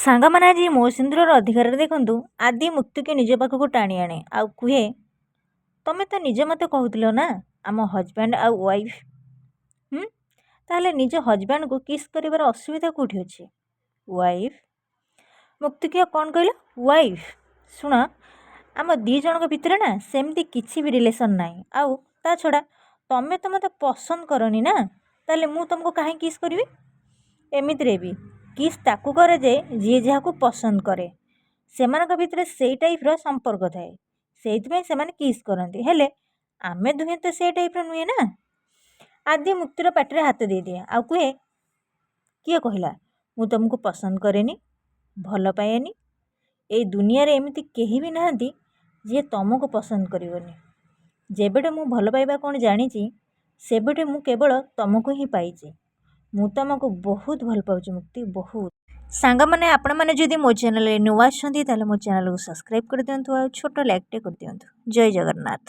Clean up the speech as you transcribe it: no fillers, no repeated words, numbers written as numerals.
ସାଙ୍ଗମାନେ ଆଜି ମୋ ସିନ୍ଦୁରର ଅଧିକାରରେ ଦେଖନ୍ତୁ ଆଦି ମୁକ୍ତିକି ନିଜ ପାଖକୁ ଟାଣି ଆଣେ ଆଉ କୁହେ, ତମେ ତ ନିଜେ ମୋତେ କହୁଥିଲ ନା ଆମ ହଜବ୍ୟାଣ୍ଡ ଆଉ ୱାଇଫ୍। ତାହେଲେ ନିଜ ହଜବ୍ୟାଣ୍ଡକୁ କିସ୍ କରିବାର ଅସୁବିଧା କେଉଁଠି ଅଛି? ୱାଇଫ୍ ମୁକ୍ତିକି କ'ଣ କହିଲ? ୱାଇଫ୍। ଶୁଣ, ଆମ ଦୁଇ ଜଣଙ୍କ ଭିତରେ ନା ସେମିତି କିଛି ବି ରିଲେସନ୍ ନାହିଁ। ଆଉ ତା ଛଡ଼ା ତମେ ତ ମୋତେ ପସନ୍ଦ କରନି ନା, ତାହେଲେ ମୁଁ ତୁମକୁ କାହିଁକି କିସ୍ କରିବି? ଏମିତିରେ ବି କିସ୍ ତାକୁ କରେ ଯେ ଯିଏ ଯାହାକୁ ପସନ୍ଦ କରେ। ସେମାନଙ୍କ ଭିତରେ ସେଇ ଟାଇପ୍ର ସମ୍ପର୍କ ଥାଏ, ସେଇଥିପାଇଁ ସେମାନେ କିସ୍ କରନ୍ତି। ହେଲେ ଆମେ ଦୁହେଁ ତ ସେଇ ଟାଇପ୍ର ନୁହେଁ ନା। ଆଦି ମୁକ୍ତିର ପାଟିରେ ହାତ ଦେଇଦିଏ ଆଉ କୁହେ, କିଏ କହିଲା ମୁଁ ତୁମକୁ ପସନ୍ଦ କରେନି, ଭଲ ପାଏନି? ଏଇ ଦୁନିଆରେ ଏମିତି କେହି ବି ନାହାନ୍ତି ଯିଏ ତୁମକୁ ପସନ୍ଦ କରିବନି। ଯେବେଠୁ ମୁଁ ଭଲ ପାଇବା କ'ଣ ଜାଣିଛି, ସେବେଠୁ ମୁଁ କେବଳ ତୁମକୁ ହିଁ ପାଇଛି। ମୁଁ ତୁମକୁ ବହୁତ ଭଲ ପାଉଛି ମୁକ୍ତି, ବହୁତ। ସାଙ୍ଗମାନେ, ଆପଣମାନେ ଯଦି ମୋ ଚ୍ୟାନେଲରେ ନୂଆ ଅଛନ୍ତି ତାହେଲେ ମୋ ଚ୍ୟାନେଲକୁ ସବସ୍କ୍ରାଇବ୍ କରିଦିଅନ୍ତୁ ଆଉ ଛୋଟ ଲାଇକ୍ଟେ କରିଦିଅନ୍ତୁ। ଜୟ ଜଗନ୍ନାଥ।